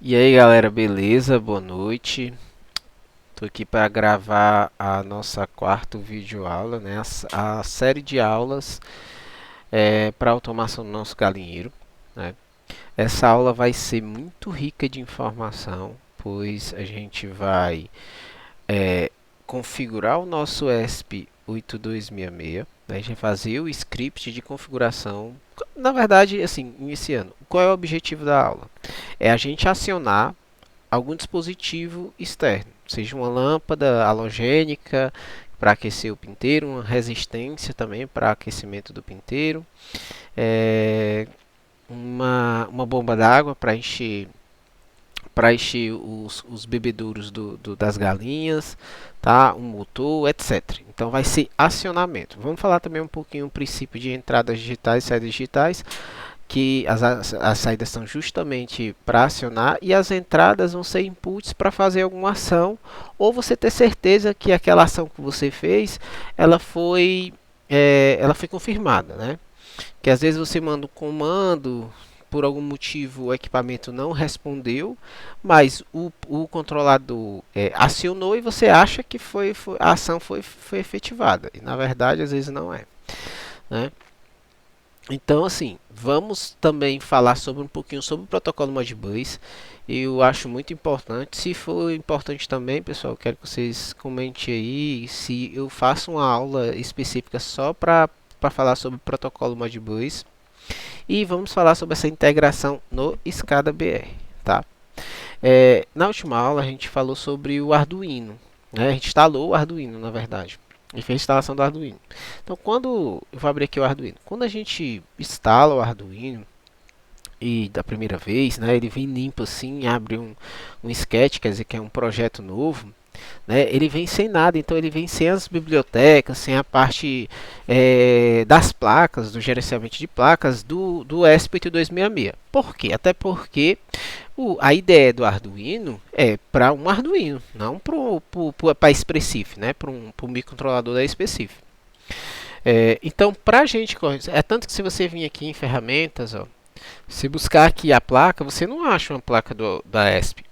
E aí galera, beleza? Boa noite. Tô aqui para gravar a nossa quarta videoaula, né? A série de aulas para automação do nosso galinheiro, né? Essa aula vai ser muito rica de informação, pois a gente vai é, configurar o nosso ESP 8266, né? A gente vai fazer o script de configuração. Na verdade, assim, iniciando, qual é o objetivo da aula? É a gente acionar algum dispositivo externo, seja uma lâmpada halogênica para aquecer o pinteiro, uma resistência também para aquecimento do pinteiro, uma bomba d'água para encher os bebedouros das galinhas, tá? Um motor, etc. Então vai ser acionamento. Vamos falar também um pouquinho o princípio de entradas digitais e saídas digitais, que as saídas são justamente para acionar e as entradas vão ser inputs para fazer alguma ação ou você ter certeza que aquela ação que você fez ela foi confirmada, né? Que às vezes você manda um comando, por algum motivo o equipamento não respondeu, mas o controlador acionou e você acha que a ação foi efetivada e na verdade às vezes não é, né? Então, assim, vamos também falar sobre um pouquinho sobre o protocolo Modbus. Eu acho muito importante. Se for importante também, pessoal, quero que vocês comentem aí se eu faço uma aula específica só para falar sobre o protocolo Modbus. E vamos falar sobre essa integração no SCADA BR, tá? Na última aula a gente falou sobre o Arduino, né? A gente instalou o Arduino, na verdade, e fez a instalação do Arduino. Então, quando eu vou abrir aqui o Arduino, quando a gente instala o Arduino e da primeira vez, né, ele vem limpo assim, abre um sketch, quer dizer que é um projeto novo, né, ele vem sem nada, então ele vem sem as bibliotecas, sem a parte das placas, do gerenciamento de placas do ESP8266. Por quê? Até porque a ideia do Arduino é para um Arduino, não para Specific, né? Para um microcontrolador da Specific. Então, para a gente, é tanto que se você vir aqui em ferramentas, ó, se buscar aqui a placa, você não acha uma placa da ESP.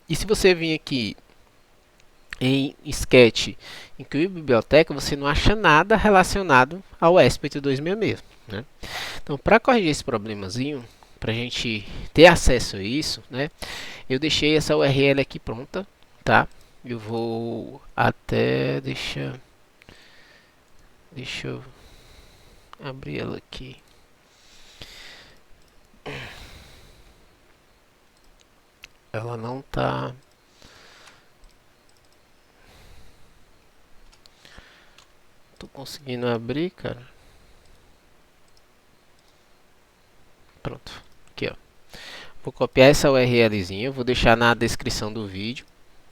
E se você vir aqui em Sketch, incluir biblioteca, você não acha nada relacionado ao ESP8266, né? Então, para corrigir esse problemazinho, para a gente ter acesso a isso, né? Eu deixei essa URL aqui pronta, tá? Eu vou até deixa eu abrir ela aqui. Ela não tá. Tô conseguindo abrir, cara. Pronto. Aqui, ó. Vou copiar essa URLzinha, vou deixar na descrição do vídeo,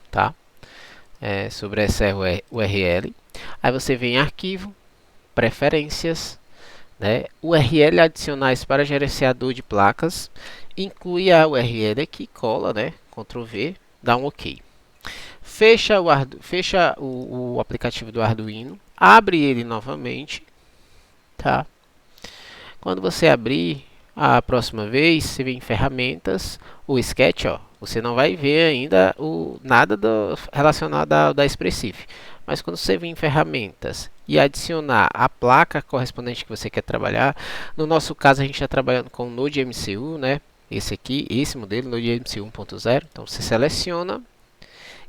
tá? Sobre essa URL. Aí você vem em arquivo, preferências, né? URL adicionais para gerenciador de placas, inclui a URL aqui, cola, né? Ctrl V, dá um OK. Fecha o aplicativo do Arduino, abre ele novamente, tá? Quando você abrir a próxima vez, você vem em ferramentas, o Sketch, ó, você não vai ver ainda nada relacionado da Expressif. Mas quando você vem em ferramentas e adicionar a placa correspondente que você quer trabalhar, no nosso caso a gente está trabalhando com o Node MCU, né? Esse aqui, esse modelo, Node MCU 1.0. Então você seleciona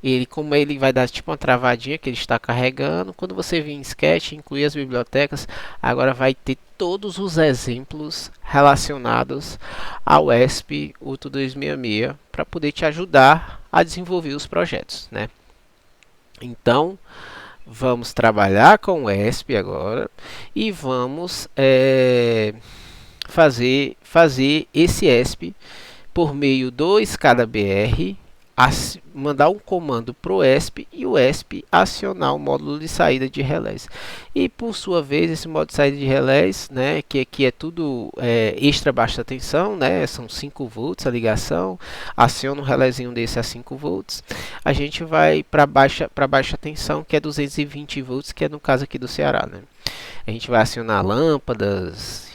ele, como ele vai dar tipo uma travadinha que ele está carregando. Quando você vir em Sketch, incluir as bibliotecas, agora vai ter todos os exemplos relacionados ao ESP 8266 para poder te ajudar a desenvolver os projetos, né? Então, vamos trabalhar com o ESP agora e vamos fazer esse ESP por meio do SCADA-BR, mandar um comando para o ESP e o ESP acionar o módulo de saída de relés. E por sua vez, esse módulo de saída de relés, né, que aqui é tudo extra baixa tensão, né, são 5 volts a ligação, aciona um relézinho desse a 5 volts. A gente vai para baixa tensão, que é 220 volts, que é no caso aqui do Ceará, né. A gente vai acionar lâmpadas,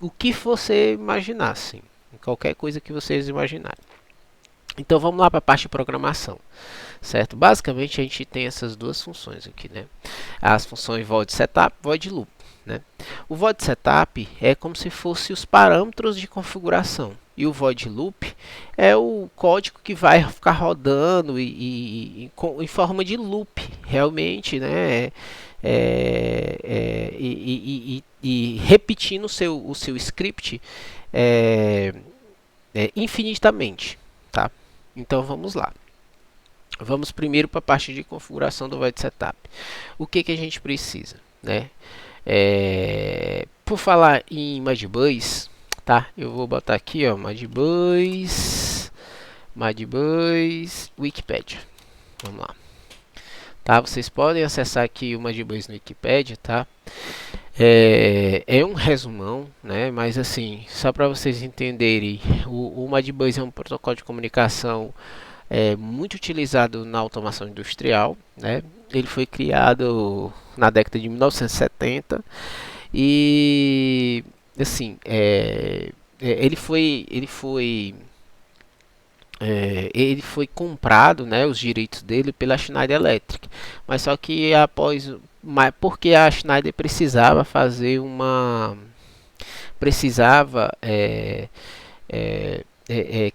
o que você imaginar, assim, qualquer coisa que vocês imaginarem. Então vamos lá para a parte de programação, certo? Basicamente a gente tem essas duas funções aqui, né? As funções void setup, void loop, né? O void setup é como se fosse os parâmetros de configuração e o void loop é o código que vai ficar rodando em forma de loop, realmente, né? E repetindo o seu script é, infinitamente, tá? Então vamos lá. Vamos primeiro para a parte de configuração do void setup. O que a gente precisa, né? Por falar em Modbus, tá? Eu vou botar aqui, ó, Modbus Wikipedia. Vamos lá, tá? Vocês podem acessar aqui o Modbus no Wikipedia, tá? É um resumão, né? Mas assim, só para vocês entenderem, o Modbus é um protocolo de comunicação muito utilizado na automação industrial, né? Ele foi criado na década de 1970 e assim ele foi comprado, né, os direitos dele pela Schneider Electric, mas só que porque a Schneider precisava fazer precisava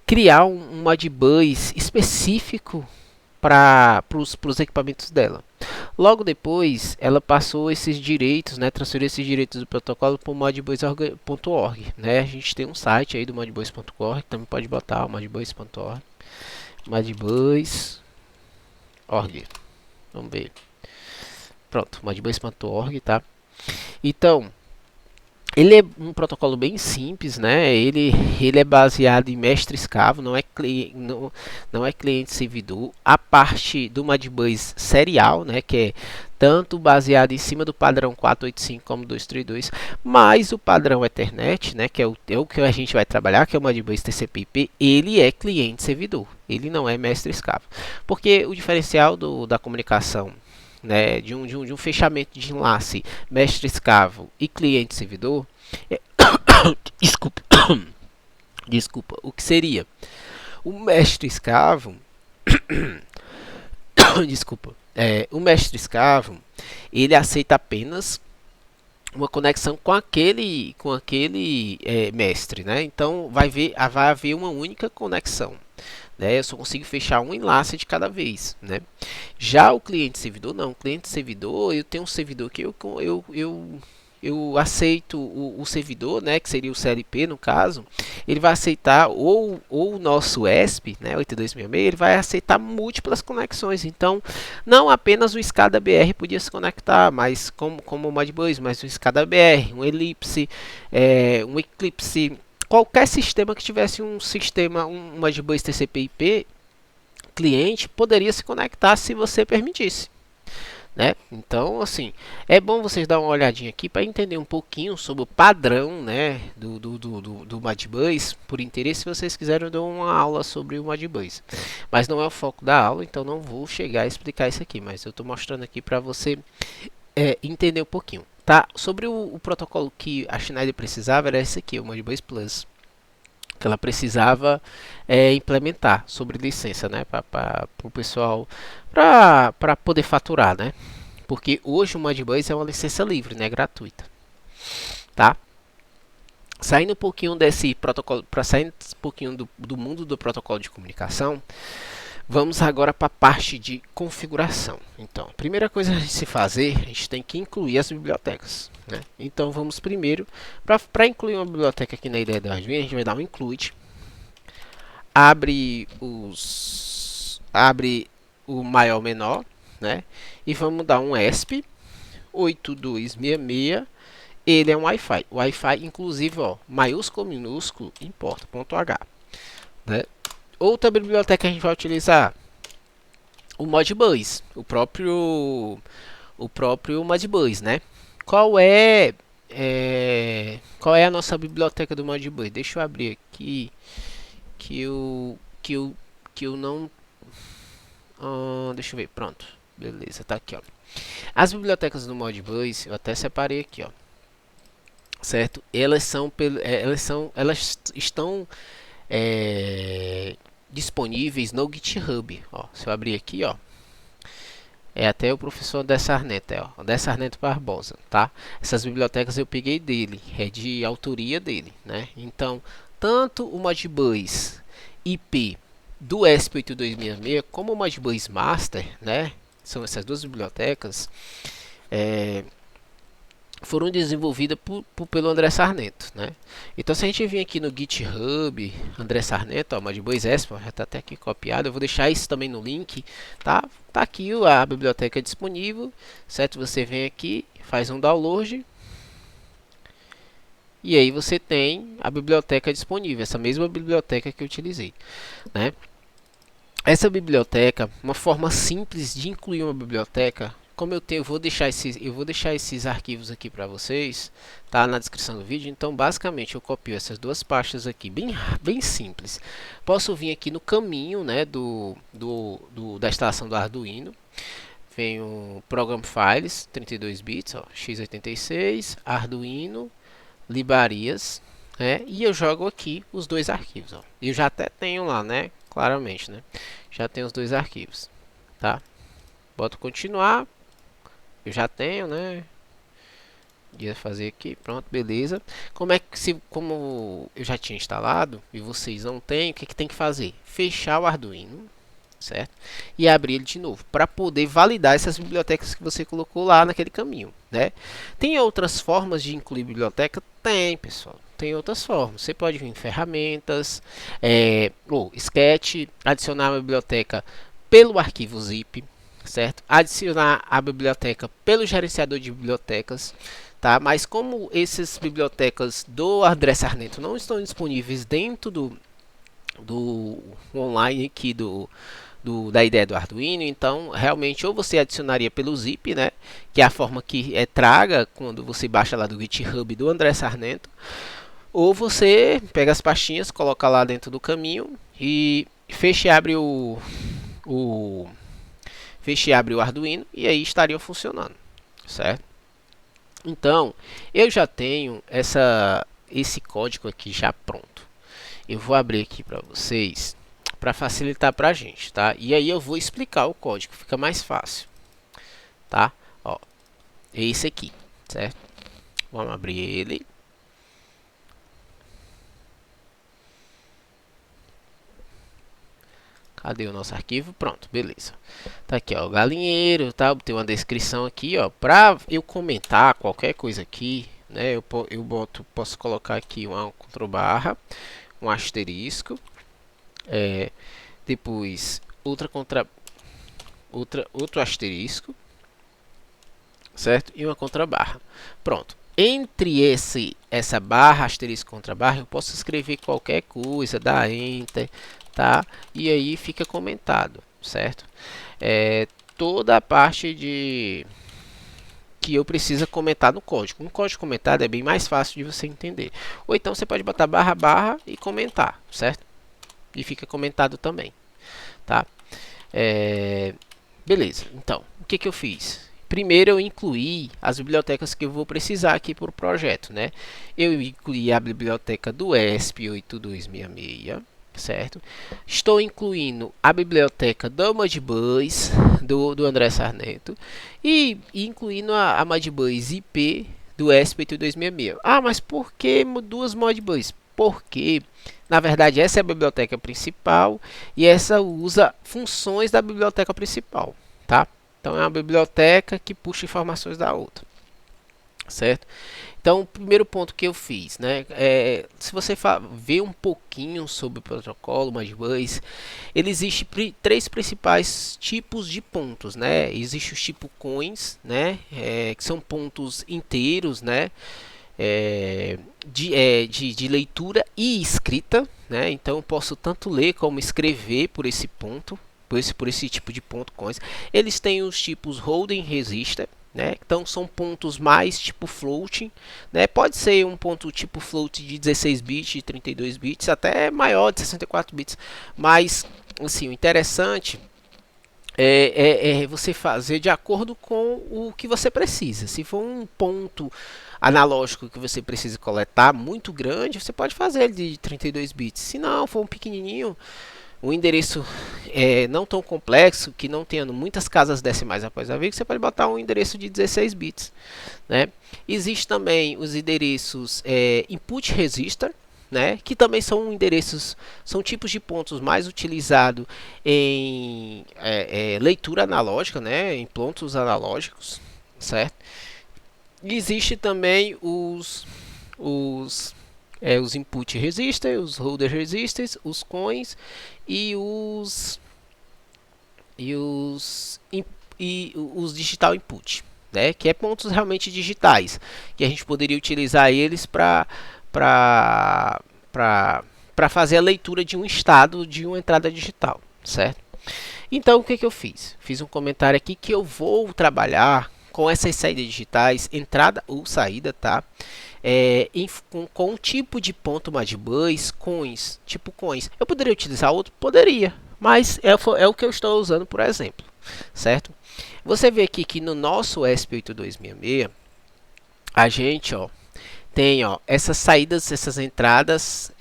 criar um Modbus específico para os equipamentos dela. Logo depois, ela passou esses direitos, né, transferiu esses direitos do protocolo para o modbus.org, né? A gente tem um site aí do modbus.org, também pode botar o modbus.org, modbus.org. Vamos ver. Pronto, modbus.org, tá? Então, ele é um protocolo bem simples, né? Ele é baseado em mestre-escravo, não é cliente-servidor. A parte do Modbus serial, né? Que é tanto baseado em cima do padrão 485 como 232, mas o padrão Ethernet, né? Que é o que a gente vai trabalhar, que é o Modbus TCP/IP, ele é cliente-servidor. Ele não é mestre-escravo. Porque o diferencial da comunicação, né, de um fechamento de enlace mestre-escravo e cliente-servidor, desculpa, desculpa, o que seria? O mestre-escravo, desculpa, o mestre-escravo, ele aceita apenas uma conexão com aquele mestre, né? Então vai haver uma única conexão, né? Eu só consigo fechar um enlace de cada vez, né? Já o cliente-servidor não. O cliente-servidor, eu tenho um servidor que eu aceito o servidor, né, que seria o CLP no caso, ele vai aceitar ou o nosso ESP, né, 8266, ele vai aceitar múltiplas conexões. Então, não apenas o SCADA BR podia se conectar, mas como o Modbus, mas o SCADA BR, um Ellipse, um Eclipse, qualquer sistema que tivesse um Modbus TCP/IP cliente poderia se conectar se você permitisse, né? Então, assim, é bom vocês dar uma olhadinha aqui para entender um pouquinho sobre o padrão, né, do Modbus. Por interesse, se vocês quiserem, eu dou uma aula sobre o Modbus, mas não é o foco da aula, então não vou chegar a explicar isso aqui, mas eu estou mostrando aqui para você entender um pouquinho, tá? Sobre o protocolo que a Schneider precisava, era esse aqui, o Modbus Plus, que ela precisava implementar sobre licença, né, para o pessoal, para poder faturar, né? Porque hoje o Modbus é uma licença livre, né, gratuita, tá? Saindo um pouquinho desse protocolo, para sair um pouquinho do mundo do protocolo de comunicação, vamos agora para a parte de configuração. Então, a primeira coisa a se fazer, a gente tem que incluir as bibliotecas, né? Então, vamos primeiro, para incluir uma biblioteca aqui na ideia da Arduino, a gente vai dar um include, abre o maior menor, né? E vamos dar um ESP 8266. Ele é um Wi-Fi. Wi-Fi, inclusive, ó, maiúsculo, minúsculo, importa, ponto H, né? Outra biblioteca que a gente vai utilizar, o Modbus, o próprio Modbus, né? Qual é a nossa biblioteca do Modbus? Deixa eu abrir aqui que eu não deixa eu ver, pronto, beleza, tá aqui, ó. As bibliotecas do Modbus, eu até separei aqui, ó, certo? Elas estão disponíveis no GitHub. Ó, se eu abrir aqui, ó, é até o professor André Sarneto, ó, André Sarneto Barbosa, tá? Essas bibliotecas eu peguei dele, é de autoria dele, né? Então, tanto o Modbus IP do ESP8266 como o Modbus Master, né? São essas duas bibliotecas, foram desenvolvidas pelo André Sarneto, né? Então, se a gente vir aqui no GitHub, André Sarneto, ó, Modbus ESP, já está até aqui copiado, eu vou deixar isso também no link, tá? Tá aqui a biblioteca disponível, certo? Você vem aqui, faz um download, e aí você tem a biblioteca disponível, essa mesma biblioteca que eu utilizei, né? Essa biblioteca, uma forma simples de incluir uma biblioteca, como eu vou deixar esses arquivos aqui para vocês, tá na descrição do vídeo. Então, basicamente, eu copio essas duas pastas aqui, bem simples. Posso vir aqui no caminho, né, da instalação do Arduino. Venho Program Files, 32 bits, ó, x86, Arduino, librarias, né, e eu jogo aqui os dois arquivos. Ó. Eu já até tenho lá, né, claramente, né, já tenho os dois arquivos, tá? Boto continuar. Eu já tenho, né? Ia fazer aqui, pronto, beleza. Como eu já tinha instalado e vocês não têm, o que tem que fazer? Fechar o Arduino, certo? E abrir ele de novo para poder validar essas bibliotecas que você colocou lá naquele caminho, né? Tem outras formas de incluir biblioteca? Tem, pessoal. Tem outras formas. Você pode vir em ferramentas, ou Sketch, adicionar uma biblioteca pelo arquivo zip, certo? Adicionar a biblioteca pelo gerenciador de bibliotecas, tá? Mas como essas bibliotecas do André Sarneto não estão disponíveis dentro do online aqui da ideia do Arduino, então realmente ou você adicionaria pelo zip, né? Que é a forma que traga quando você baixa lá do GitHub do André Sarneto, ou você pega as pastinhas, coloca lá dentro do caminho e fecha e abre feche e abre o Arduino e aí estaria funcionando, certo? Então, eu já tenho esse código aqui já pronto. Eu vou abrir aqui para vocês, para facilitar para a gente, tá? E aí eu vou explicar o código, fica mais fácil, tá? Ó, é esse aqui, certo? Vamos abrir ele. Cadê o nosso arquivo? Pronto, beleza. Tá aqui, ó, o galinheiro, tá? Tem uma descrição aqui, ó, para eu comentar qualquer coisa aqui, né? Posso colocar aqui uma contrabarra, um asterisco, depois outro asterisco, certo? E uma contrabarra. Pronto. Entre essa barra, asterisco, contrabarra, eu posso escrever qualquer coisa, dar enter, tá? E aí fica comentado, certo? Toda a parte que eu preciso comentar no código. Um código comentado é bem mais fácil de você entender. Ou então você pode botar barra barra e comentar, certo? E fica comentado também, tá? Beleza. Então, o que eu fiz? Primeiro eu incluí as bibliotecas que eu vou precisar aqui para o projeto, né? Eu incluí a biblioteca do ESP8266, certo? Estou incluindo a biblioteca do Modbus, do André Sarneto, e incluindo a Modbus IP do ESP8266. Ah, mas por que duas Modbus? Porque, na verdade, essa é a biblioteca principal e essa usa funções da biblioteca principal, tá? Então, é uma biblioteca que puxa informações da outra, certo? Então, o primeiro ponto que eu fiz, né, se você ver um pouquinho sobre o protocolo Modbus, ele existe três principais tipos de pontos, né? Existe o tipo coins, né, que são pontos inteiros, né, de leitura e escrita, né? Então, eu posso tanto ler como escrever por esse ponto, por esse tipo de ponto coins. Eles têm os tipos holding register, né? Então são pontos mais tipo floating, né? Pode ser um ponto tipo float de 16 bits, de 32 bits, até maior de 64 bits. Mas assim, o interessante é você fazer de acordo com o que você precisa. Se for um ponto analógico que você precisa coletar muito grande, você pode fazer ele de 32 bits. Se não for um pequenininho, um endereço não tão complexo, que não tenha muitas casas decimais após a vírgula, você pode botar um endereço de 16 bits, né? Existe também os endereços input register, né, que também são endereços, são tipos de pontos mais utilizados em leitura analógica, né, em pontos analógicos, certo? E existe também os input resistors, os holder resistors, os coins e os digital input, né, que é pontos realmente digitais, que a gente poderia utilizar eles para fazer a leitura de um estado de uma entrada digital, certo? Então o que eu fiz? Fiz um comentário aqui que eu vou trabalhar com essas saídas digitais, entrada ou saída, tá? Com um tipo de ponto Modbus, coins, tipo coins. Eu poderia utilizar outro? Poderia, mas é o que eu estou usando, por exemplo, certo? Você vê aqui que no nosso ESP8266, a gente, tem essas saídas, essas entradas,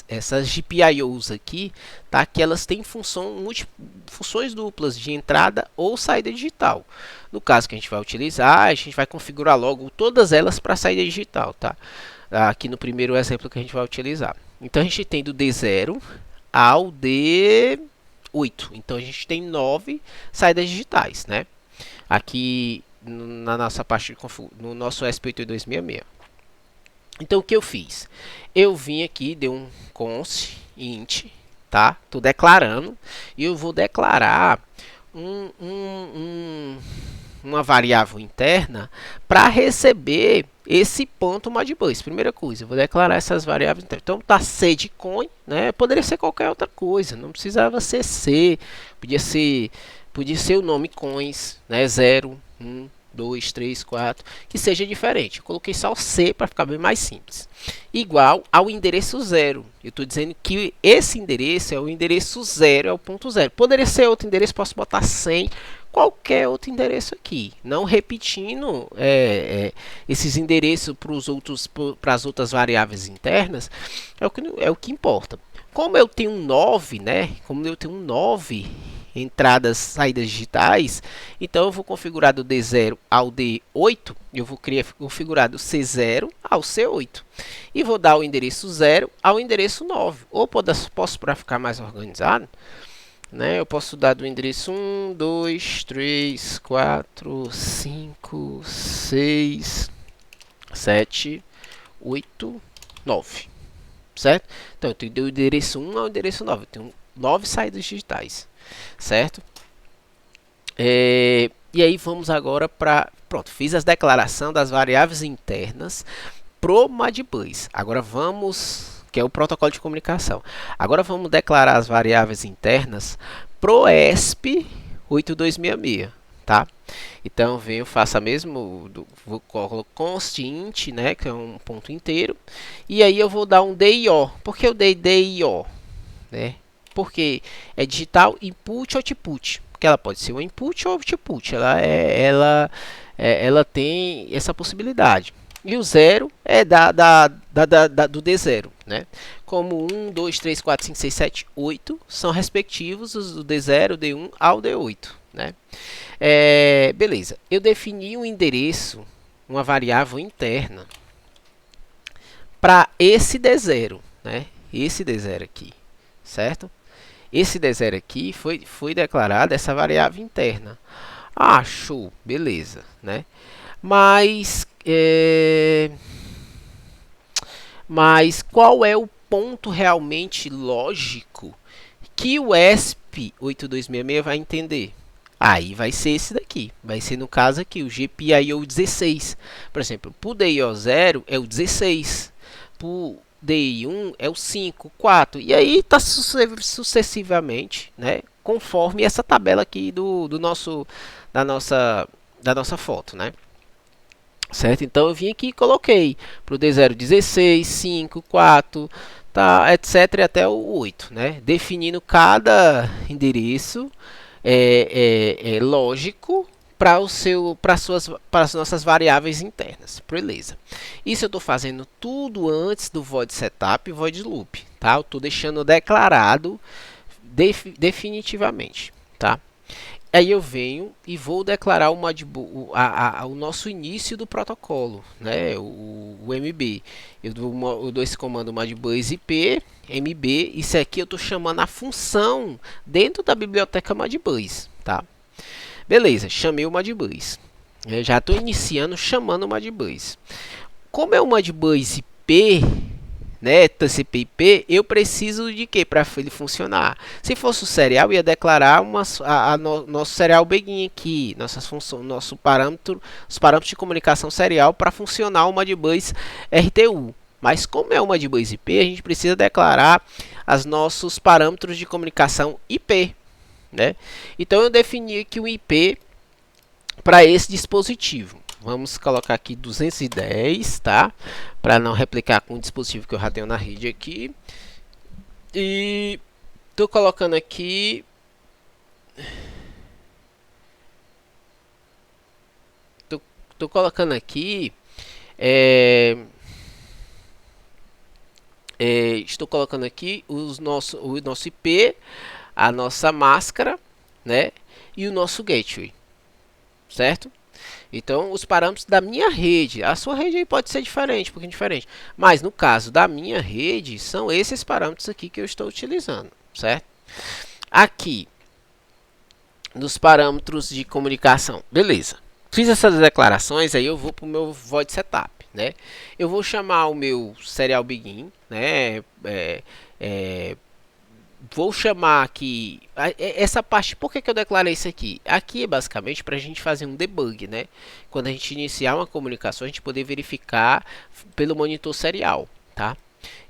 essas GPIOs aqui, tá? Que elas têm funções duplas de entrada ou saída digital. No caso que a gente vai utilizar, a gente vai configurar logo todas elas para saída digital, tá? Aqui no primeiro exemplo que a gente vai utilizar. Então a gente tem do D0 ao D8. Então a gente tem 9 saídas digitais, né? Aqui na nossa parte no nosso ESP8266. Então o que eu fiz? Eu vim aqui, dei um const int, tá? Tô declarando e eu vou declarar uma variável interna para receber esse ponto Modbus. Primeira coisa, eu vou declarar essas variáveis internas. Então tá C de coin, né? Poderia ser qualquer outra coisa, não precisava ser C, podia ser o nome coins, né? 0, 1, 2, 3, 4, que seja diferente. Eu coloquei só o C para ficar bem mais simples. Igual ao endereço 0. Eu estou dizendo que esse endereço é o endereço 0, é o ponto 0. Poderia ser outro endereço, posso botar 100, qualquer outro endereço aqui. Não repetindo esses endereços para as outras variáveis internas, é o que importa. Como eu tenho 9, né? Como eu tenho 9 entradas, saídas digitais, então eu vou configurar do D0 ao D8, eu vou configurar do C0 ao C8 e vou dar o endereço 0 ao endereço 9. Ou posso, para ficar mais organizado, né, eu posso dar do endereço 1, 2, 3, 4, 5, 6, 7, 8, 9, certo? Então eu tenho do endereço 1 ao endereço 9, eu tenho 9 saídas digitais, certo? E aí vamos agora para... Pronto, fiz as declarações das variáveis internas pro Modbus. Agora vamos... que é o protocolo de comunicação. Agora vamos declarar as variáveis internas pro ESP8266, tá? Então venho, faço a mesmo, vou colocar const int, né, que é um ponto inteiro, e aí eu vou dar um DIO. Por que eu dei DIO, né? Porque é digital input ou output, porque ela pode ser um input ou output, ela tem essa possibilidade. E o 0 é do D0, né? Como 1, 2, 3, 4, 5, 6, 7, 8 são respectivos os do D0, D1 ao D8, né? Beleza, eu defini um endereço, uma variável interna para esse D0, né? Esse D0 aqui, certo? Esse D0 aqui foi declarada essa variável interna. Ah, show, beleza, né? Mas qual é o ponto realmente lógico que o ESP8266 vai entender? Aí vai ser esse daqui, vai ser no caso aqui, o GPIO 16. Por exemplo, para o DIO 0 é o 16, para o DI1 é o 5, 4, e aí está sucessivamente, né, conforme essa tabela aqui da nossa foto, né? Certo? Então eu vim aqui e coloquei para o D0 16, 5, 4, tá, etc. até o 8, né? Definindo cada endereço lógico para as nossas variáveis internas. Beleza. Isso eu estou fazendo tudo antes do void setup e void loop, tá? Eu estou deixando declarado definitivamente, tá? Aí eu venho e vou declarar o nosso início do protocolo, né? O MB. Eu dou esse comando Modbus IP MB. Isso aqui eu estou chamando a função dentro da biblioteca Modbus, tá? Beleza, chamei o Modbus. Eu já estou iniciando chamando o Modbus. Como é o Modbus IP, né, TCP/IP, eu preciso de que para ele funcionar? Se fosse o serial, ia declarar nosso serial begin aqui, nossas funções, os parâmetros de comunicação serial para funcionar o Modbus RTU. Mas como é o Modbus IP, a gente precisa declarar os nossos parâmetros de comunicação IP, né? Então eu defini aqui o IP para esse dispositivo. Vamos colocar aqui 210, tá? Para não replicar com o dispositivo que eu já tenho na rede aqui. E tô colocando aqui tô colocando aqui estou colocando aqui o nosso IP, a nossa máscara, né? E o nosso gateway, certo? Então, os parâmetros da minha rede, a sua rede aí pode ser diferente, um pouquinho diferente, mas no caso da minha rede, são esses parâmetros aqui que eu estou utilizando, certo? Aqui, nos parâmetros de comunicação, beleza. Fiz essas declarações, aí eu vou para o meu void setup, né? Eu vou chamar o meu serial begin, né? Vou chamar aqui essa parte. Por que eu declarei isso aqui? Aqui é basicamente para a gente fazer um debug, né? Quando a gente iniciar uma comunicação, a gente poder verificar pelo monitor serial, tá?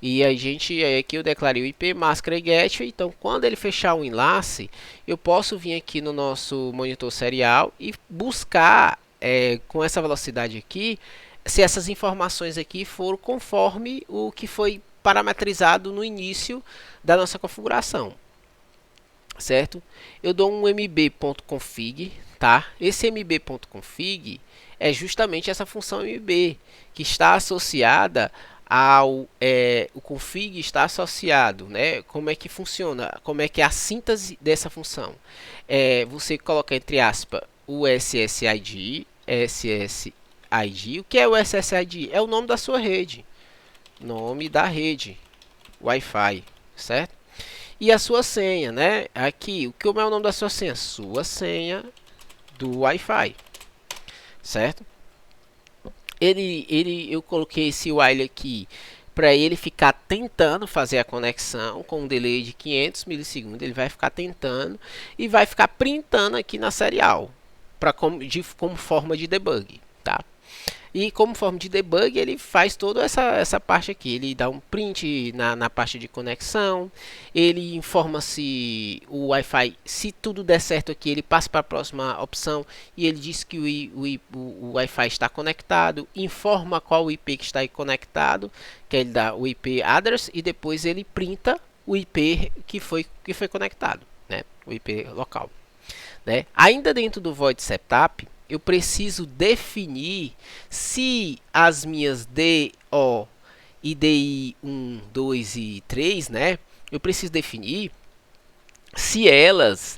E a gente aqui eu declarei o IP, máscara e gateway. Então, quando ele fechar um enlace, eu posso vir aqui no nosso monitor serial e buscar com essa velocidade aqui se essas informações aqui foram conforme o que foi parametrizado no início da nossa configuração, certo? Eu dou um mb.config, tá? Esse mb.config é justamente essa função mb que está associada ao o config está associado, né? Como é que funciona? Como é que é a síntese dessa função? Você coloca entre aspas o SSID. O que é o SSID? É o nome da sua rede. Nome da rede Wi-Fi, certo? E a sua senha, né? Aqui, como é o nome da sua senha? Sua senha do Wi-Fi, certo? Eu coloquei esse while aqui para ele ficar tentando fazer a conexão com um delay de 500 milissegundos. Ele vai ficar tentando e vai ficar printando aqui na serial como forma de debug, tá? E como forma de debug, ele faz toda essa parte aqui. Ele dá um print na parte de conexão. Ele informa se o Wi-Fi, se tudo der certo aqui, ele passa para a próxima opção. E ele diz que o Wi-Fi está conectado. Informa qual o IP que está aí conectado. Que ele dá o IP address. E depois ele printa o IP que foi conectado, né? O IP local, né? Ainda dentro do void setup, eu preciso definir se as minhas DO e DI 1, 2 e 3, né? Eu preciso definir se elas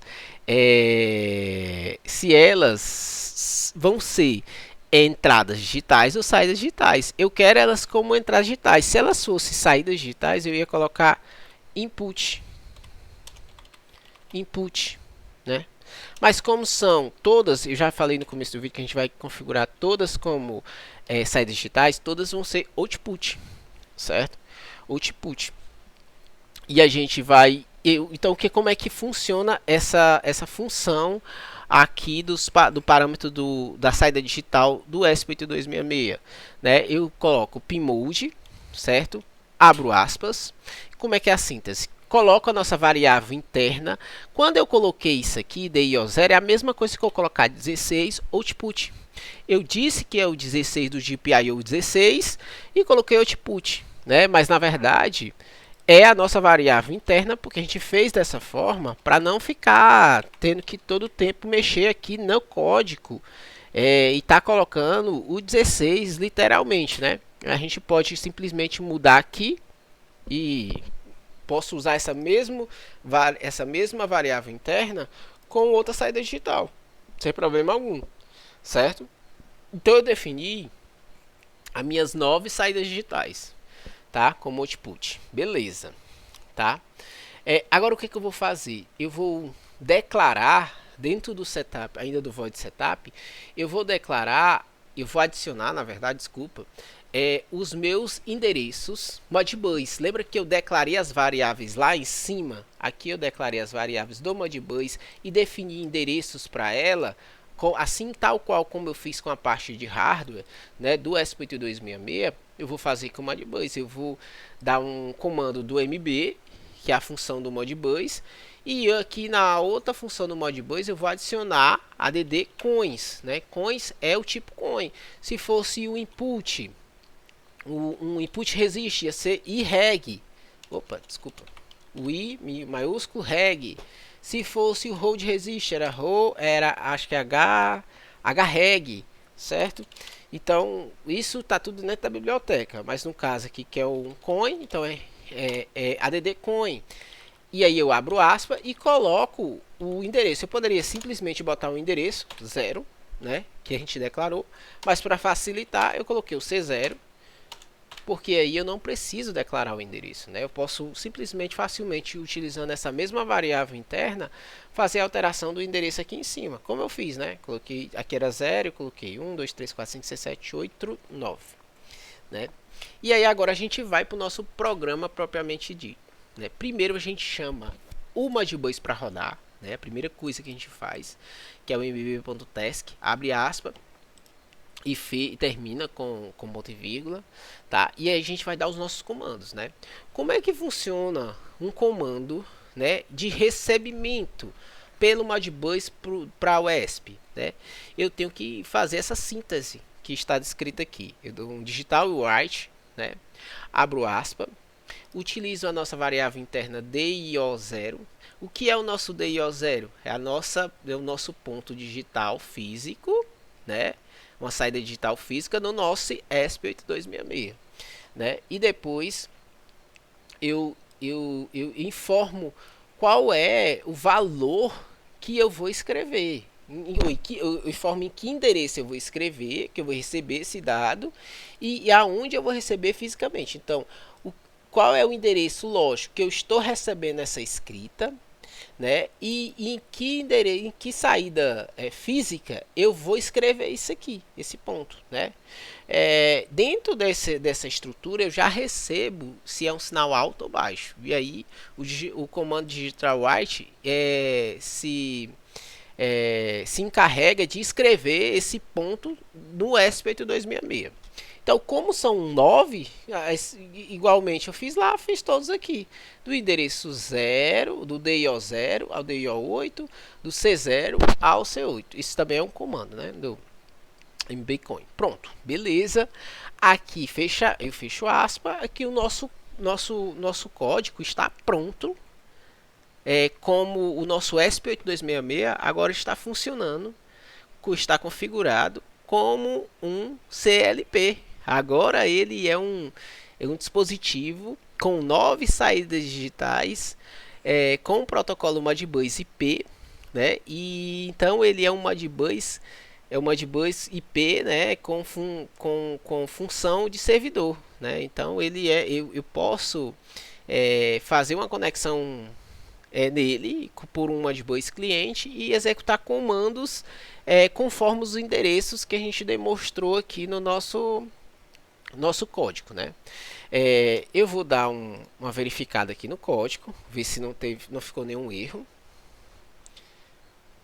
vão ser entradas digitais ou saídas digitais. Eu quero elas como entradas digitais. Se elas fossem saídas digitais, eu ia colocar input, né? Mas como são todas, eu já falei no começo do vídeo que a gente vai configurar todas como saídas digitais, todas vão ser output, certo? Output. E a gente vai... Então, como é que funciona essa função aqui do parâmetro da saída digital do ESP8266, né? Eu coloco pmode, certo? Abro aspas. Como é que é a síntese? Coloco a nossa variável interna. Quando eu coloquei isso aqui, DIO0, é a mesma coisa que eu colocar 16 output. Eu disse que é o 16 do GPIO 16 e coloquei output, né? Mas na verdade é a nossa variável interna, porque a gente fez dessa forma para não ficar tendo que todo tempo mexer aqui no código e tá colocando o 16 literalmente, né? A gente pode simplesmente mudar aqui e posso usar essa mesma variável interna com outra saída digital, sem problema algum, certo? Então eu defini as minhas 9 saídas digitais, tá? Como output, beleza, tá? Agora o que, que eu vou fazer? Eu vou declarar dentro do setup, ainda do void setup, eu vou adicionar, na verdade, desculpa, os meus endereços Modbus. Lembra que eu declarei as variáveis lá em cima? Aqui eu declarei as variáveis do Modbus e defini endereços para ela, assim tal qual como eu fiz com a parte de hardware, né, do ESP8266, eu vou fazer com o Modbus. Eu vou dar um comando do MB, que é a função do Modbus, e aqui na outra função do Modbus eu vou adicionar add coins, né? Coins é o tipo coin. Se fosse o input, um input resist ia ser irreg. Opa, desculpa. O i maiúsculo reg. Se fosse o hold resist era acho que hreg, certo? Então isso tá tudo dentro da biblioteca, mas no caso aqui que é um coin, então é add coin. E aí eu abro aspa e coloco o endereço. Eu poderia simplesmente botar um endereço 0, né, que a gente declarou, mas para facilitar eu coloquei o C0, porque aí eu não preciso declarar o endereço, né? Eu posso simplesmente facilmente utilizando essa mesma variável interna fazer a alteração do endereço aqui em cima, como eu fiz, né? Coloquei aqui era 0, eu coloquei 1 2 3 4 5 6 7 8 9, né? E aí agora a gente vai para o nosso programa propriamente dito, né? Primeiro a gente chama o Modbus para rodar, né? A primeira coisa que a gente faz, que é o mbb.task, abre aspas e termina com ponto e vírgula, tá? E aí a gente vai dar os nossos comandos, né? Como é que funciona um comando, né, de recebimento pelo Modbus para o ESP, né? Eu tenho que fazer essa síntese que está descrita aqui. Eu dou um digital write, né? Abro aspa, utilizo a nossa variável interna DIO0. O que é o nosso DIO0? É o nosso ponto digital físico, né? Uma saída digital física no nosso ESP8266, né? E depois eu informo qual é o valor que eu vou escrever. Eu informo em que endereço eu vou escrever, que eu vou receber esse dado e aonde eu vou receber fisicamente. Então, qual é o endereço lógico que eu estou recebendo essa escrita, né? E em que endereço, em que saída física eu vou escrever isso aqui, esse ponto, né? Dentro dessa estrutura eu já recebo se é um sinal alto ou baixo. E aí o comando digital write se encarrega de escrever esse ponto no ESP8266. Então, como são 9, igualmente eu fiz todos aqui. Do endereço 0, do DIO0 ao DIO8, do C0 ao C8. Isso também é um comando, né? Do MBcoin. Pronto, beleza. Aqui eu fecho aspa. Aqui o nosso código está pronto. Como o nosso ESP8266 agora está funcionando, está configurado como um CLP. Agora ele é um dispositivo com 9 saídas digitais, com o protocolo Modbus IP, né? E então ele é um Modbus IP, né? Com função de servidor, né? Então eu posso fazer uma conexão nele por um Modbus cliente e executar comandos conforme os endereços que a gente demonstrou aqui no nosso código, né? Eu vou dar uma verificada aqui no código, ver se não ficou nenhum erro,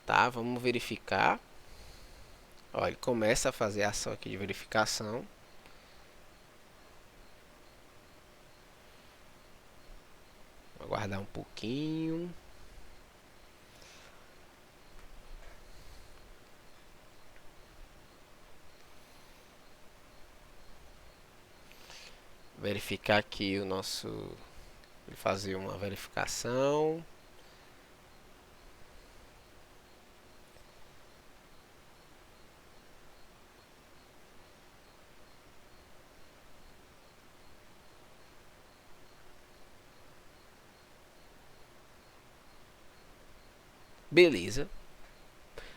tá? Vamos verificar. Ó, ele começa a fazer a ação aqui de verificação. Vou aguardar um pouquinho. Verificar aqui o nosso fazer uma verificação. Beleza.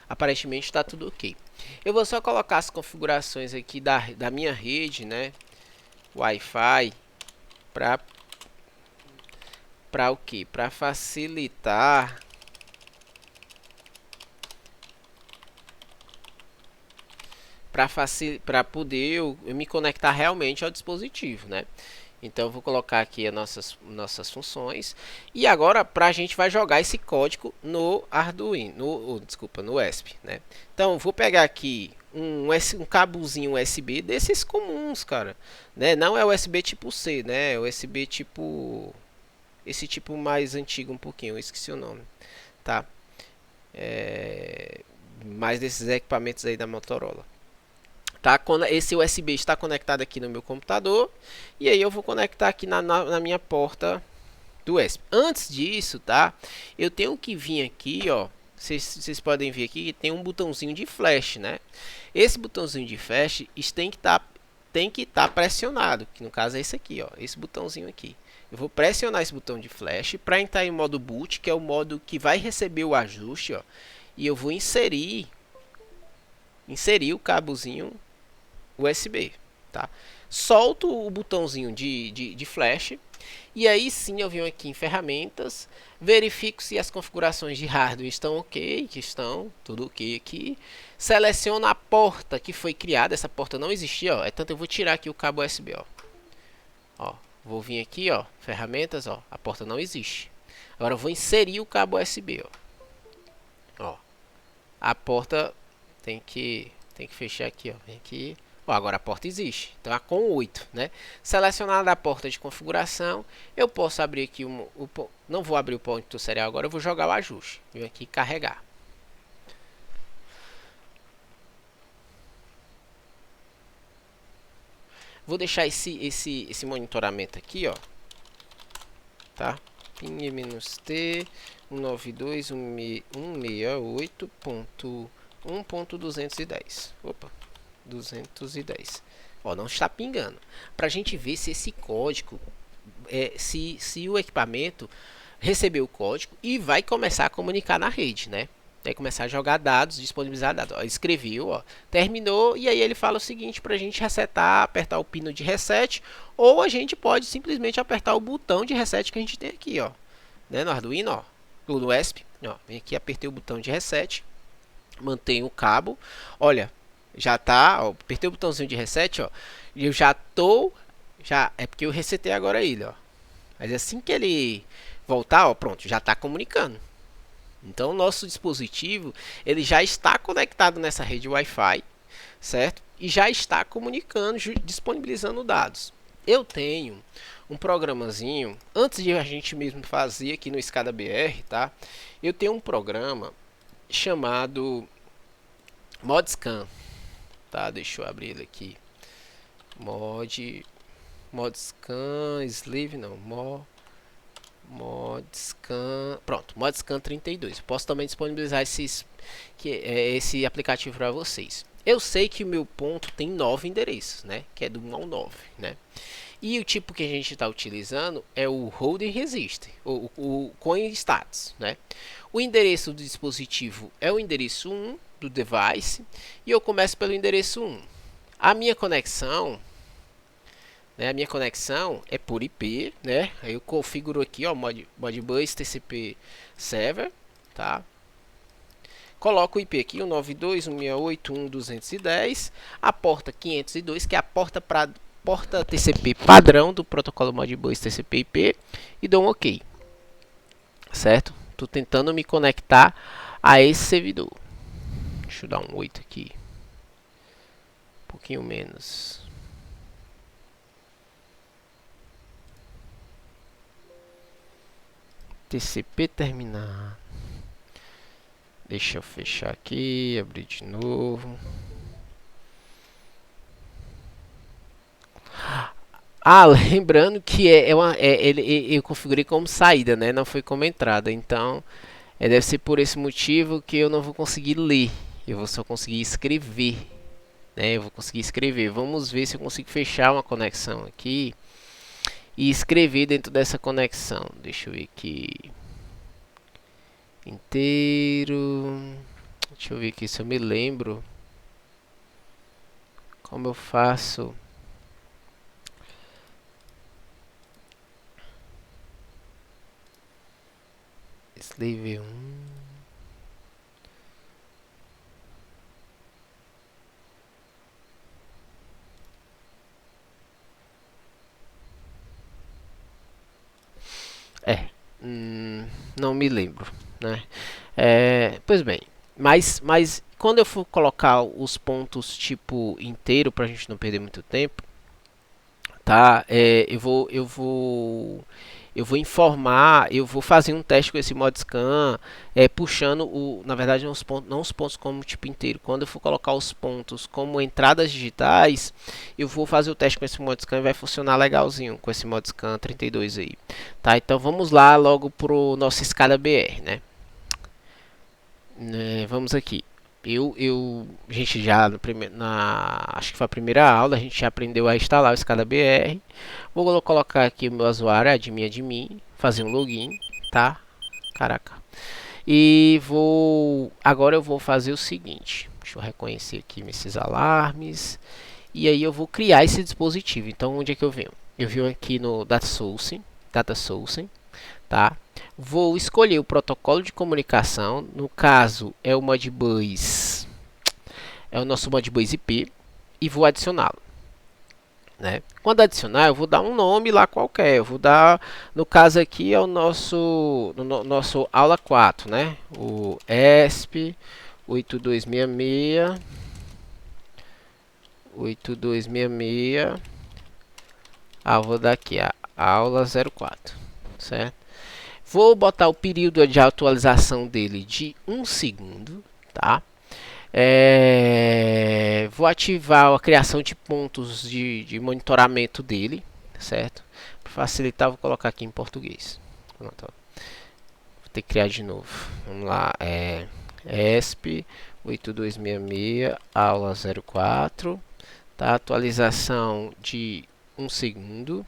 Aparentemente está tudo ok. Eu vou só colocar as configurações aqui da minha rede, né? Wi-Fi para o que? Para facilitar para poder eu me conectar realmente ao dispositivo, né? Então eu vou colocar aqui as nossas funções e agora a gente vai jogar esse código no Arduino, desculpa, no ESP, né? Então vou pegar aqui um cabozinho USB desses comuns, cara, né? Não é USB tipo C, né? É USB tipo esse tipo mais antigo um pouquinho, eu esqueci o nome, tá? Mais desses equipamentos aí da Motorola. Tá? Esse USB está conectado aqui no meu computador. E aí eu vou conectar aqui na minha porta do USB. Antes disso, tá? Eu tenho que vir aqui, ó. Vocês podem ver aqui que tem um botãozinho de flash, né? Esse botãozinho de flash tem que estar pressionado, que no caso é esse aqui, ó, esse botãozinho aqui. Eu vou pressionar esse botão de flash para entrar em modo boot, que é o modo que vai receber o ajuste, ó. E eu vou inserir o cabozinho USB, tá? Solto o botãozinho de flash e aí sim eu venho aqui em ferramentas, verifico se as configurações de hardware estão ok, que estão tudo ok aqui. Seleciono a porta que foi criada, essa porta não existia, ó. Tanto eu vou tirar aqui o cabo USB, ó. Vou vir aqui, ó, ferramentas, ó, a porta não existe. Agora eu vou inserir o cabo USB, ó. A porta tem que fechar aqui, ó. Vem aqui. Ó, agora a porta existe, então é com 8, né? Selecionada a porta de configuração, eu posso abrir aqui não vou abrir o point do serial agora, eu vou jogar o ajuste. Vem aqui carregar. Vou deixar esse monitoramento aqui, ó, tá? Ping-t 192.168.1.210. Opa, 210. Ó, não está pingando. Para a gente ver se esse código, se o equipamento recebeu o código e vai começar a comunicar na rede, né? Vai começar a jogar dados, disponibilizar dados. Ó, escreveu, ó, terminou e aí ele fala o seguinte para a gente resetar, apertar o pino de reset, ou a gente pode simplesmente apertar o botão de reset que a gente tem aqui, ó, né, no Arduino, ó, no ESP, ó, vem aqui, apertei o botão de reset, mantenho o cabo, olha, já tá, ó, apertei o botãozinho de reset, ó, e eu já é porque eu resetei agora ele, ó, mas assim que ele voltar, ó, pronto, já está comunicando. Então o nosso dispositivo ele já está conectado nessa rede Wi-Fi, certo? E já está comunicando, disponibilizando dados. Eu tenho um programazinho, antes de a gente mesmo fazer aqui no Escada BR, tá? Eu tenho um programa chamado ModScan, tá? Deixa eu abrir ele aqui. ModScan Sleeve, não, ModScan, pronto, ModScan 32. Eu posso também disponibilizar esse aplicativo para vocês. Eu sei que o meu ponto tem 9 endereços, né? Que é do 1 ao 9, né? E o tipo que a gente está utilizando é o Hold Resist, o Coin Status, né? O endereço do dispositivo é o endereço 1 do device e eu começo pelo endereço 1. A minha conexão é por IP, né? Aí eu configuro aqui, ó, Modbus TCP Server, tá? Coloco o IP aqui, 192.168.1.210, a porta 502, que é a porta TCP padrão do protocolo Modbus TCP/IP, e dou um OK, certo? Tô tentando me conectar a esse servidor. Deixa eu dar um 8 aqui, um pouquinho menos. TCP terminar. Deixa eu fechar aqui, abrir de novo. Ah, lembrando que eu configurei como saída, né? Não foi como entrada. Então, deve ser por esse motivo que eu não vou conseguir ler. Eu vou só conseguir escrever, né? Eu vou conseguir escrever. Vamos ver se eu consigo fechar uma conexão aqui e escrever dentro dessa conexão. Deixa eu ver aqui. Inteiro. Deixa eu ver aqui se eu me lembro. Como eu faço? Slave 1. É, não me lembro, né? Pois bem, mas quando eu for colocar os pontos tipo inteiro para a gente não perder muito tempo, tá? Eu vou informar, eu vou fazer um teste com esse ModScan, puxando na verdade não os pontos como tipo inteiro. Quando eu for colocar os pontos como entradas digitais, eu vou fazer o teste com esse ModScan e vai funcionar legalzinho com esse ModScan 32 aí, tá? Então vamos lá logo pro nosso escada BR, né? Vamos aqui. A gente já acho que foi a primeira aula, a gente já aprendeu a instalar o escada BR. Vou colocar aqui o meu usuário, admin, fazer um login, tá? Caraca. E agora eu vou fazer o seguinte. Deixa eu reconhecer aqui esses alarmes. E aí eu vou criar esse dispositivo. Então onde é que eu venho? Eu venho aqui no Data Sourcing, tá? Vou escolher o protocolo de comunicação. No caso é o Modbus, é o nosso Modbus IP, e vou adicioná-lo, né? Quando adicionar, eu vou dar um nome lá qualquer. Eu vou dar, no caso aqui é o nosso aula 4, né? O ESP 8266 8266. Vou dar aqui a aula 04, certo? Vou botar o período de atualização dele de 1 segundo, tá? Vou ativar a criação de pontos de monitoramento dele, certo? Para facilitar, vou colocar aqui em português. Pronto, vou ter que criar de novo. Vamos lá, ESP 8266, aula 04, tá? Atualização de 1 segundo.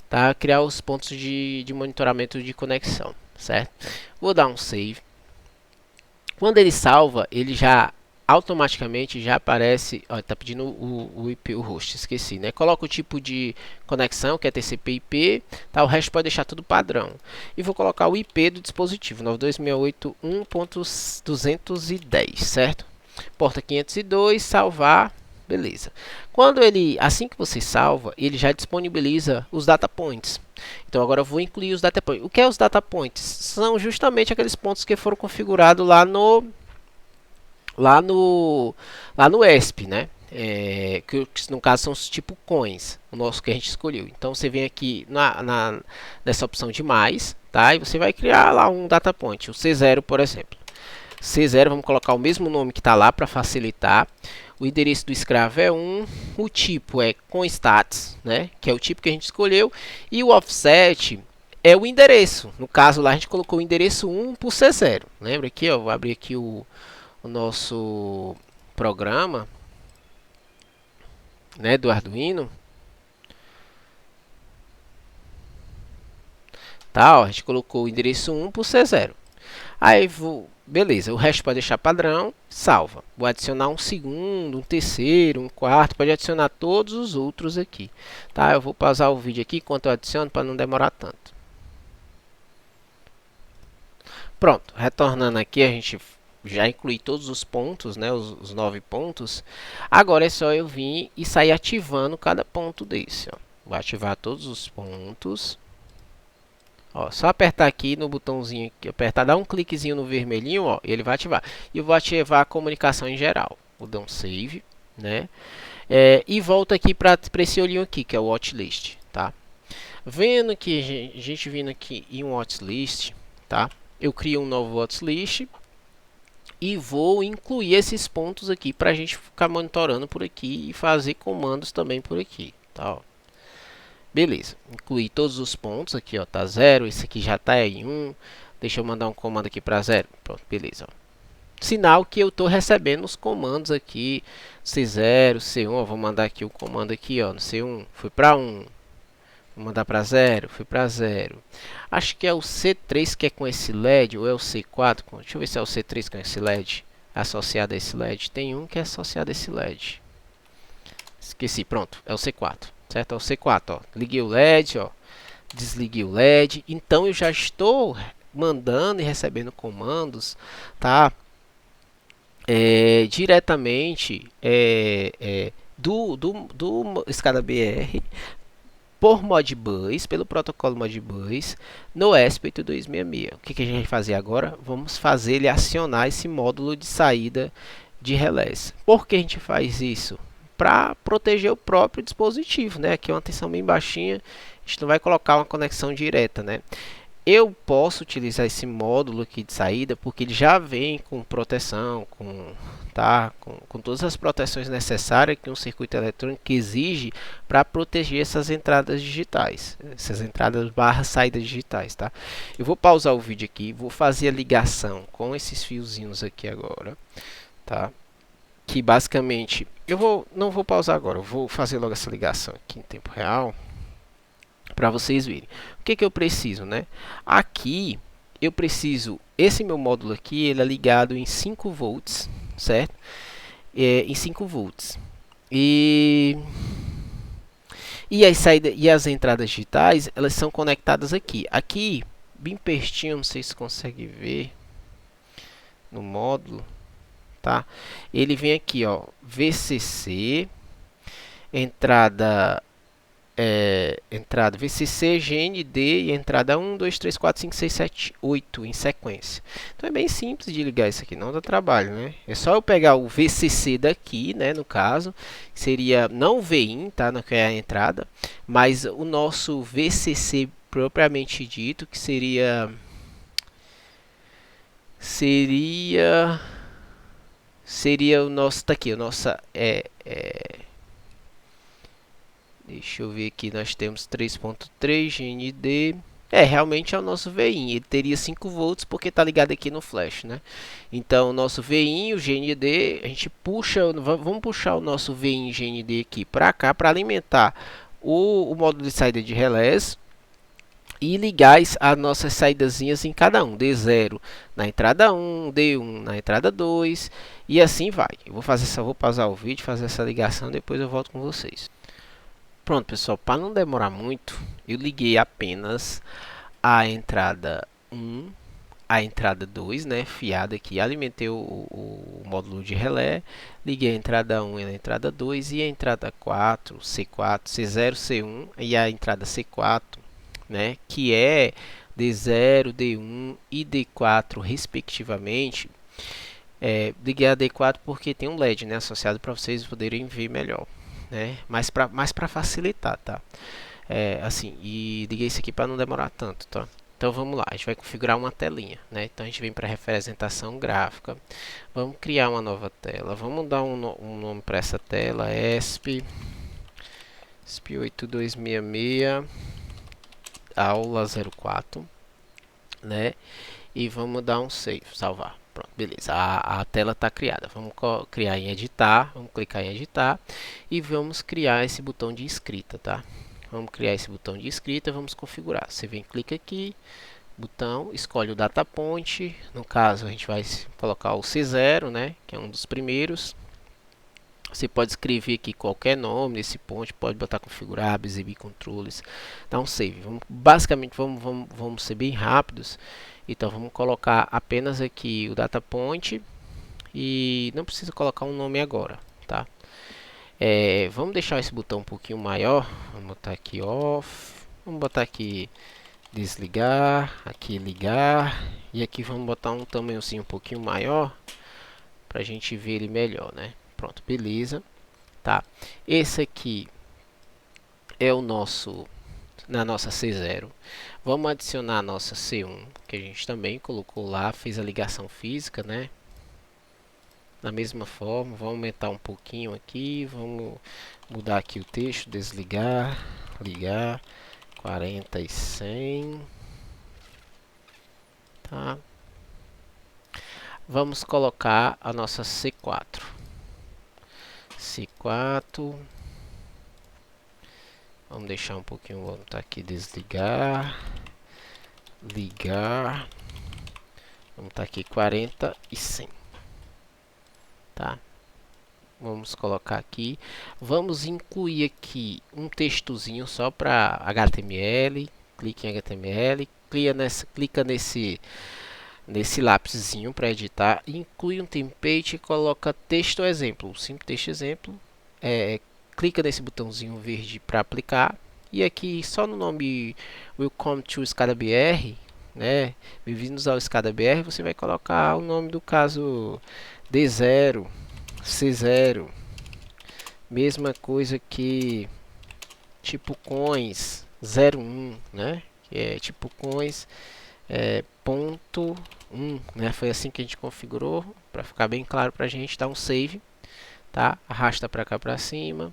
Tá? Criar os pontos de monitoramento de conexão, certo? Vou dar um save. Quando ele salva, ele já automaticamente já aparece. Ó, tá pedindo o IP, o host, esqueci, né? Coloca o tipo de conexão, que é TCP/IP, tá? O resto pode deixar tudo padrão. E vou colocar o IP do dispositivo 92.168.1.210, certo? Porta 502, salvar. Beleza. Assim que você salva, ele já disponibiliza os data points. Então agora eu vou incluir os data points. O que é os data points? São justamente aqueles pontos que foram configurados lá no ESP, né? Que no caso são os tipo coins, o nosso que a gente escolheu. Então você vem aqui nessa opção de mais, tá? E você vai criar lá um data point, o C0, por exemplo. C0, vamos colocar o mesmo nome que está lá para facilitar. O endereço do escravo é 1, o tipo é constats, né, que é o tipo que a gente escolheu, e o offset é o endereço. No caso lá a gente colocou o endereço 1 por C0. Lembra aqui, ó, vou abrir aqui o nosso programa, né, do Arduino. Tá, ó, a gente colocou o endereço 1 por C0. Aí beleza, o resto pode deixar padrão, salva. Vou adicionar um segundo, um terceiro, um quarto, pode adicionar todos os outros aqui. Tá, eu vou pausar o vídeo aqui enquanto eu adiciono para não demorar tanto. Pronto, retornando aqui, a gente já inclui todos os pontos, né, os 9 pontos. Agora é só eu vir e sair ativando cada ponto desse. Ó. Vou ativar todos os pontos. Ó, só apertar aqui no botãozinho, apertar, dar um cliquezinho no vermelhinho, ó, e ele vai ativar. E eu vou ativar a comunicação em geral. Vou dar um save, né? E volto aqui para esse olhinho aqui, que é o watchlist, tá? Vendo que a gente vindo aqui em um watchlist, tá? Eu crio um novo watchlist e vou incluir esses pontos aqui para a gente ficar monitorando por aqui e fazer comandos também por aqui, tá? Ó. Beleza, incluí todos os pontos aqui, ó, tá 0, esse aqui já tá em 1. Deixa eu mandar um comando aqui para 0. Pronto, beleza, ó. Sinal que eu estou recebendo os comandos aqui, C0, C1, ó, vou mandar aqui o comando aqui, ó, no C1, fui para 1, vou mandar para 0, fui para 0. Acho que é o C3 que é com esse LED, ou é o C4, deixa eu ver se é o C3 com esse LED, associado a esse LED, tem um que é associado a esse LED. Esqueci, pronto, é o C4, certo? É o C4, ó. Liguei o LED, ó. Desliguei o LED. Então eu já estou mandando e recebendo comandos, tá? Diretamente do SCADA BR por Modbus, pelo protocolo Modbus, no ESP8266. O que a gente vai fazer agora? Vamos fazer ele acionar esse módulo de saída de relés. Por que a gente faz isso? Para proteger o próprio dispositivo, né? Aqui é uma tensão bem baixinha, a gente não vai colocar uma conexão direta, né? Eu posso utilizar esse módulo aqui de saída porque ele já vem com proteção, com todas as proteções necessárias que um circuito eletrônico exige para proteger essas entradas digitais, essas entradas barra saídas digitais, tá? Eu vou pausar o vídeo aqui, vou fazer a ligação com esses fiozinhos aqui agora, tá? Que basicamente não vou pausar agora, eu vou fazer logo essa ligação aqui em tempo real para vocês verem. O que eu preciso, né? Aqui eu preciso, esse meu módulo aqui, ele é ligado em 5 volts, certo? Em 5 volts. E as saídas e as entradas digitais, elas são conectadas aqui. Aqui, bem pertinho, não sei se consegue ver no módulo, tá? Ele vem aqui, ó, VCC, entrada VCC, GND e entrada 1, 2, 3, 4, 5, 6, 7, 8 em sequência. Então é bem simples de ligar isso aqui, não dá trabalho, né? É só eu pegar o VCC daqui, né, no caso, seria não o VIN, tá, não que é a entrada, mas o nosso VCC propriamente dito, que seria o nosso, tá aqui, o nosso deixa eu ver aqui, nós temos 3.3 GND. Realmente é o nosso VIN. Ele teria 5 volts porque está ligado aqui no flash, né? Então, o nosso VIN, o GND, a gente puxa, vamos puxar o nosso VIN GND aqui para cá para alimentar o módulo de saída de relés e ligar as nossas saídazinhas em cada um, D0 na entrada 1, D1 na entrada 2 e assim vai. Eu vou pausar o vídeo, fazer essa ligação, depois eu volto com vocês. Pronto, pessoal, para não demorar muito, eu liguei apenas a entrada 1, a entrada 2, né, fiada aqui, alimentei o módulo de relé, liguei a entrada 1 e a entrada 2 e a entrada 4, C4, C0, C1 e a entrada C4, né, que é D0, D1 e D4 respectivamente. Liguei a D4 porque tem um LED, né, associado para vocês poderem ver melhor. Né? Mais para facilitar, tá? Assim, e liguei isso aqui para não demorar tanto, tá? Então vamos lá, a gente vai configurar uma telinha, né? Então a gente vem para representação gráfica, vamos criar uma nova tela, vamos dar um nome para essa tela, ESP8266 aula 04, né? E vamos dar um save, salvar. Pronto, beleza. A tela está criada. Vamos criar em editar. Vamos clicar em editar. E vamos criar esse botão de escrita, tá? Vamos criar esse botão de escrita. Vamos configurar. Você vem, clica aqui. Botão, escolhe o data point. No caso, a gente vai colocar o C0, né? Que é um dos primeiros. Você pode escrever aqui qualquer nome nesse ponto. Pode botar configurar, exibir controles. Dá um save. Basicamente, vamos ser bem rápidos. Então vamos colocar apenas aqui o data point e não precisa colocar um nome agora, tá? Vamos deixar esse botão um pouquinho maior, vamos botar aqui off, vamos botar aqui desligar, aqui ligar e aqui vamos botar um tamanhozinho um pouquinho maior para a gente ver ele melhor, né? Pronto, beleza, tá? Esse aqui é o nosso na nossa C0. Vamos adicionar a nossa C1, que a gente também colocou lá, fez a ligação física, né? Da mesma forma, vamos aumentar um pouquinho aqui, vamos mudar aqui o texto, desligar, ligar 40 e 100, tá? Vamos colocar a nossa C4. C4. Vamos deixar um pouquinho, vamos botar aqui desligar, ligar. Vamos estar aqui 40 e 100, tá? Vamos colocar aqui. Vamos incluir aqui um textozinho só para HTML. Clique em HTML, clica nesse lápisinho para editar. Inclui um template e coloca texto exemplo. Simples texto exemplo. Clica nesse botãozinho verde para aplicar. E aqui só no nome Welcome to ScadaBR, né? Bem-vindos ao ScadaBR. Você vai colocar o nome do caso D0. C0, mesma coisa que tipo coins 01, né? Que é tipo coins ponto 1, né? Foi assim que a gente configurou para ficar bem claro para a gente. Dá um save, tá? Arrasta para cá para cima,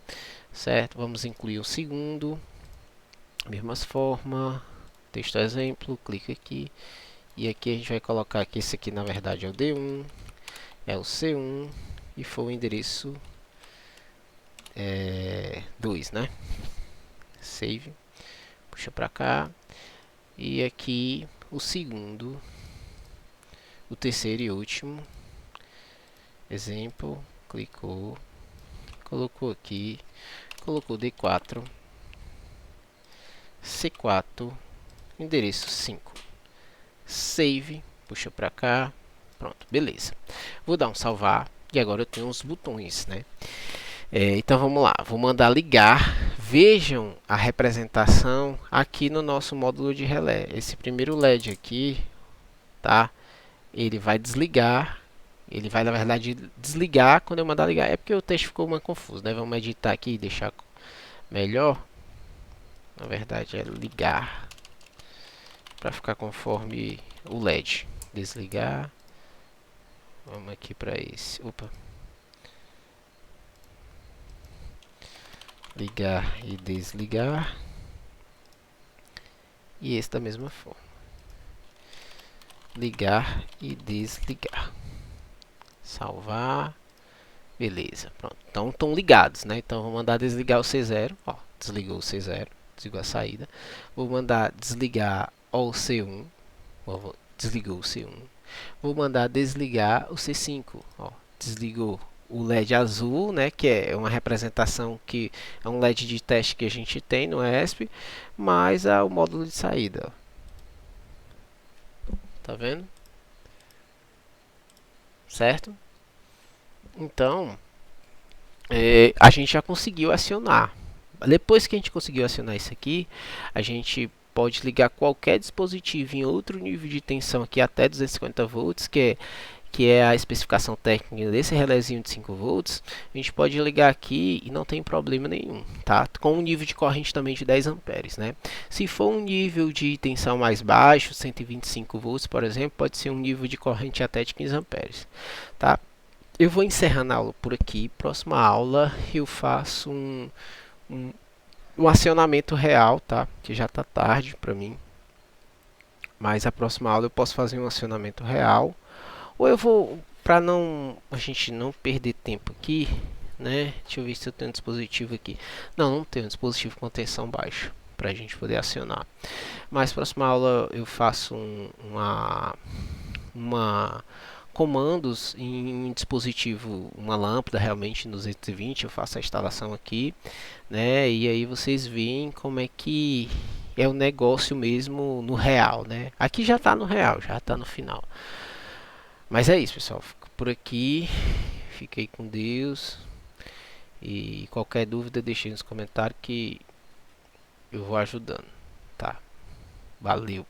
certo? Vamos incluir o segundo, mesmas forma, texto exemplo, clica aqui e aqui a gente vai colocar que esse aqui na verdade é o D1, é o C1 e foi o endereço 2, né? Save, puxa para cá e aqui o segundo, o terceiro e último exemplo, clicou, colocou aqui, colocou D4, C4, endereço 5, save, puxa para cá, pronto, beleza. Vou dar um salvar e agora eu tenho os botões, né? Então vamos lá, vou mandar ligar. Vejam a representação aqui no nosso módulo de relé. Esse primeiro LED aqui, tá? Ele vai desligar. Ele vai, na verdade, desligar quando eu mandar ligar. É porque o texto ficou mais confuso, né? Vamos editar aqui e deixar melhor. Na verdade, é ligar para ficar conforme o LED. Desligar. Vamos aqui para esse. Opa. Ligar e desligar. E esse da mesma forma. Ligar e desligar. Salvar. Beleza, pronto. Então estão ligados, né? Então vou mandar desligar o C0. Ó, desligou o C0. Desligou a saída. Vou mandar desligar o C1. Ó, desligou o C1. Vou mandar desligar o C5. Ó, desligou o LED azul, né, que é uma representação que é um LED de teste que a gente tem no ESP, mais o módulo de saída. Ó. Tá vendo? Certo? Então, a gente já conseguiu acionar. Depois que a gente conseguiu acionar isso aqui, a gente pode ligar qualquer dispositivo em outro nível de tensão aqui até 250 volts, que é a especificação técnica desse relézinho de 5 volts. A gente pode ligar aqui e não tem problema nenhum, tá? Com um nível de corrente também de 10 amperes, né? Se for um nível de tensão mais baixo, 125 volts, por exemplo, pode ser um nível de corrente até de 15 amperes, tá? Eu vou encerrando a aula por aqui. Próxima aula eu faço um acionamento real, tá? Que já tá tarde para mim. Mas a próxima aula eu posso fazer um acionamento real. Ou eu vou, para a gente não perder tempo aqui, né? Deixa eu ver se eu tenho um dispositivo aqui. Não tenho um dispositivo com tensão baixa para a gente poder acionar. Mas próxima aula eu faço uma comandos em um dispositivo, uma lâmpada realmente no 220, eu faço a instalação aqui, né? E aí vocês veem como é que é o negócio mesmo no real, né? Aqui já está no real, já está no final. Mas é isso, pessoal. Fico por aqui. Fiquei com Deus. E qualquer dúvida deixe nos comentários que eu vou ajudando, tá? Valeu.